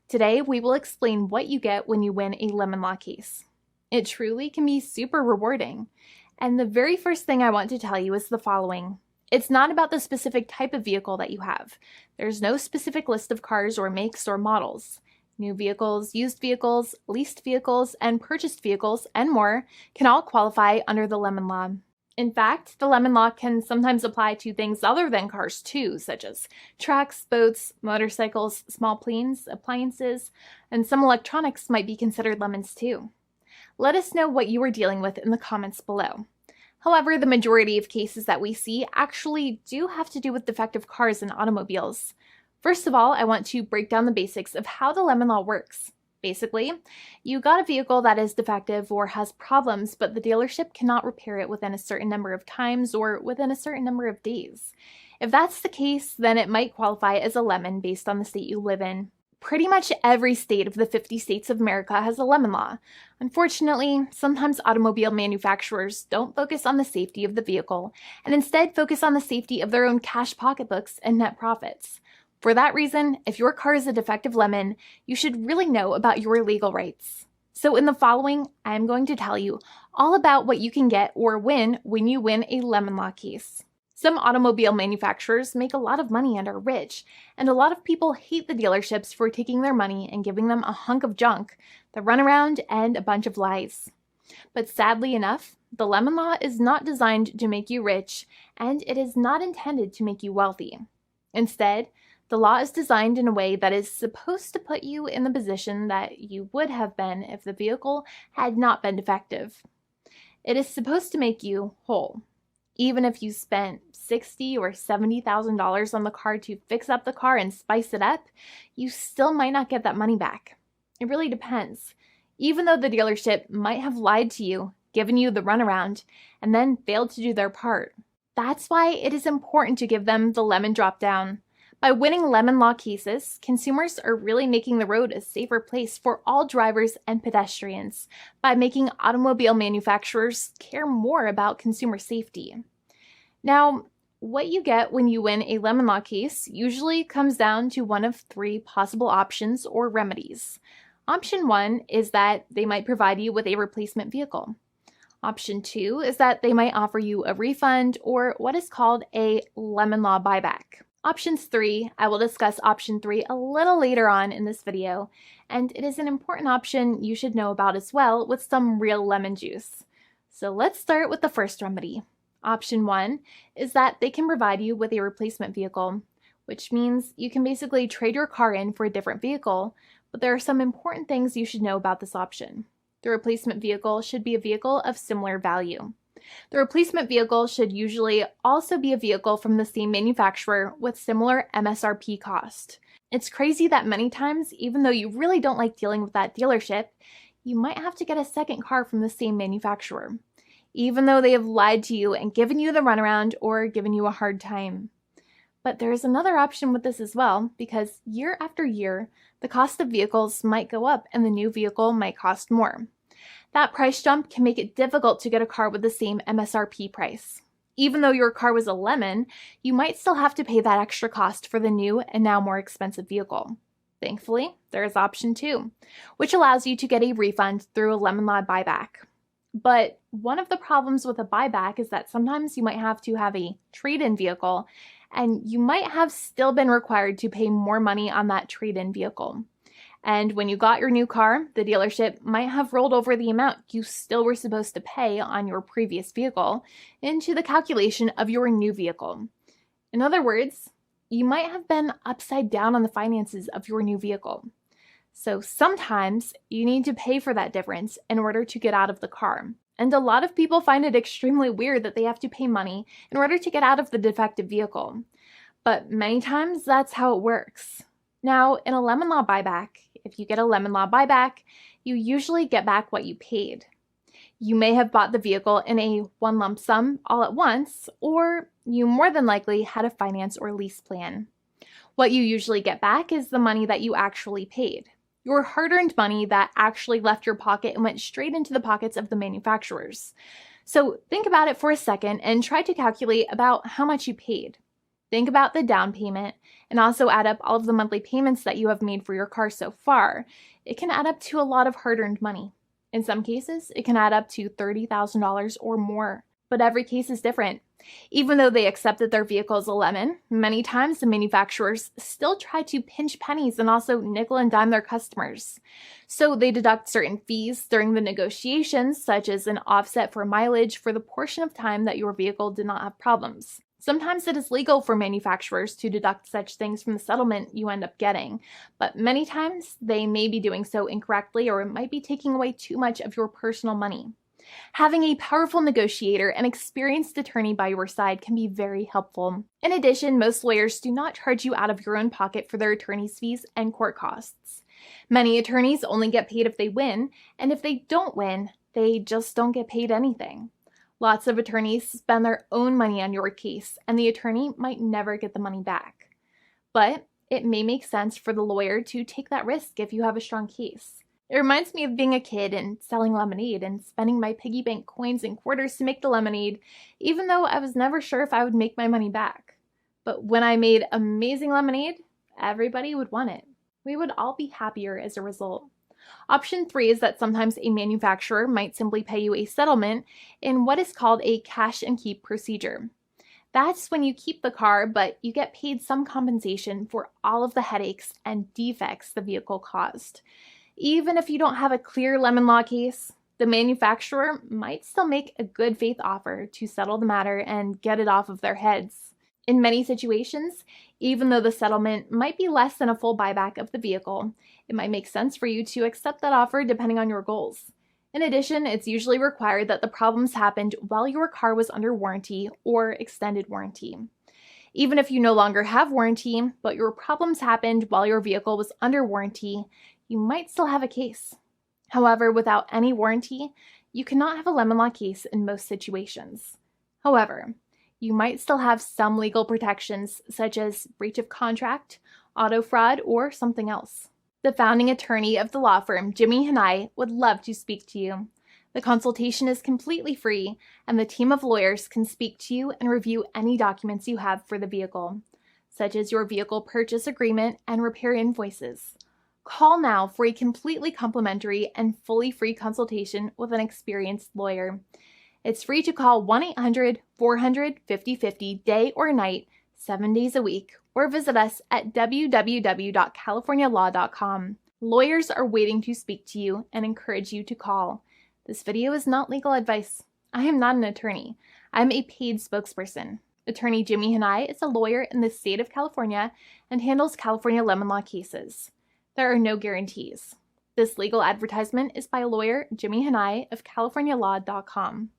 Today, we will explain what you get when you win a lemon law case. It truly can be super rewarding. And the very first thing I want to tell you is the following. It's not about the specific type of vehicle that you have. There's no specific list of cars or makes or models. New vehicles, used vehicles, leased vehicles, and purchased vehicles, and more can all qualify under the lemon law. In fact, the lemon law can sometimes apply to things other than cars too, such as trucks, boats, motorcycles, small planes, appliances, and some electronics might be considered lemons too. Let us know what you are dealing with in the comments below. However, the majority of cases that we see actually do have to do with defective cars and automobiles. First of all, I want to break down the basics of how the lemon law works. Basically, you got a vehicle that is defective or has problems, but the dealership cannot repair it within a certain number of times or within a certain number of days. If that's the case, then it might qualify as a lemon based on the state you live in. Pretty much every state of the 50 states of America has a lemon law. Unfortunately, sometimes automobile manufacturers don't focus on the safety of the vehicle and instead focus on the safety of their own cash pocketbooks and net profits. For that reason, if your car is a defective lemon, you should really know about your legal rights. So in the following, I am going to tell you all about what you can get or win when you win a lemon law case. Some automobile manufacturers make a lot of money and are rich, and a lot of people hate the dealerships for taking their money and giving them a hunk of junk, the runaround, and a bunch of lies. But sadly enough, the lemon law is not designed to make you rich, and it is not intended to make you wealthy. Instead, the law is designed in a way that is supposed to put you in the position that you would have been if the vehicle had not been defective. It is supposed to make you whole. Even if you spent $60,000 or $70,000 on the car to fix up the car and spice it up, you still might not get that money back. It really depends. Even though the dealership might have lied to you, given you the runaround, and then failed to do their part. That's why it is important to give them the lemon drop down. By winning lemon law cases, consumers are really making the road a safer place for all drivers and pedestrians by making automobile manufacturers care more about consumer safety. Now, what you get when you win a lemon law case usually comes down to one of three possible options or remedies. Option 1 is that they might provide you with a replacement vehicle. Option 2 is that they might offer you a refund or what is called a lemon law buyback. Options 3, I will discuss option 3 a little later on in this video, and it is an important option you should know about as well with some real lemon juice. So let's start with the first remedy. Option 1 is that they can provide you with a replacement vehicle, which means you can basically trade your car in for a different vehicle, but there are some important things you should know about this option. The replacement vehicle should be a vehicle of similar value. The replacement vehicle should usually also be a vehicle from the same manufacturer with similar MSRP cost. It's crazy that many times, even though you really don't like dealing with that dealership, you might have to get a second car from the same manufacturer, even though they have lied to you and given you the runaround or given you a hard time. But there is another option with this as well, because year after year, the cost of vehicles might go up and the new vehicle might cost more. That price jump can make it difficult to get a car with the same MSRP price. Even though your car was a lemon, you might still have to pay that extra cost for the new and now more expensive vehicle. Thankfully, there is option 2, which allows you to get a refund through a lemon law buyback. But one of the problems with a buyback is that sometimes you might have to have a trade-in vehicle, and you might have still been required to pay more money on that trade-in vehicle. And when you got your new car, the dealership might have rolled over the amount you still were supposed to pay on your previous vehicle into the calculation of your new vehicle. In other words, you might have been upside down on the finances of your new vehicle. So sometimes you need to pay for that difference in order to get out of the car. And a lot of people find it extremely weird that they have to pay money in order to get out of the defective vehicle. But many times that's how it works. Now, in a lemon law buyback, if you get a lemon law buyback, you usually get back what you paid. You may have bought the vehicle in a one lump sum all at once, or you more than likely had a finance or lease plan. What you usually get back is the money that you actually paid. Your hard-earned money that actually left your pocket and went straight into the pockets of the manufacturers. So think about it for a second and try to calculate about how much you paid. Think about the down payment and also add up all of the monthly payments that you have made for your car so far, it can add up to a lot of hard-earned money. In some cases, it can add up to $30,000 or more, but every case is different. Even though they accept that their vehicle is a lemon, many times the manufacturers still try to pinch pennies and also nickel and dime their customers. So they deduct certain fees during the negotiations, such as an offset for mileage for the portion of time that your vehicle did not have problems. Sometimes it is legal for manufacturers to deduct such things from the settlement you end up getting, but many times they may be doing so incorrectly, or it might be taking away too much of your personal money. Having a powerful negotiator and experienced attorney by your side can be very helpful. In addition, most lawyers do not charge you out of your own pocket for their attorney's fees and court costs. Many attorneys only get paid if they win, and if they don't win, they just don't get paid anything. Lots of attorneys spend their own money on your case, and the attorney might never get the money back. But it may make sense for the lawyer to take that risk if you have a strong case. It reminds me of being a kid and selling lemonade and spending my piggy bank coins and quarters to make the lemonade, even though I was never sure if I would make my money back. But when I made amazing lemonade, everybody would want it. We would all be happier as a result. Option 3 is that sometimes a manufacturer might simply pay you a settlement in what is called a cash and keep procedure. That's when you keep the car, but you get paid some compensation for all of the headaches and defects the vehicle caused. Even if you don't have a clear lemon law case, the manufacturer might still make a good faith offer to settle the matter and get it off of their heads. In many situations, even though the settlement might be less than a full buyback of the vehicle, it might make sense for you to accept that offer depending on your goals. In addition, it's usually required that the problems happened while your car was under warranty or extended warranty. Even if you no longer have warranty, but your problems happened while your vehicle was under warranty, you might still have a case. However, without any warranty, you cannot have a lemon law case in most situations. However, you might still have some legal protections, such as breach of contract, auto fraud, or something else. The founding attorney of the law firm, Jimmy and I, would love to speak to you. The consultation is completely free, and the team of lawyers can speak to you and review any documents you have for the vehicle, such as your vehicle purchase agreement and repair invoices. Call now for a completely complimentary and fully free consultation with an experienced lawyer. It's free to call 1-800-400-5050 day or night, 7 days a week, or visit us at www.californialaw.com. Lawyers are waiting to speak to you and encourage you to call. This video is not legal advice. I am not an attorney. I'm a paid spokesperson. Attorney Jimmy Hanai is a lawyer in the state of California and handles California lemon law cases. There are no guarantees. This legal advertisement is by lawyer Jimmy Hanai of CaliforniaLaw.com.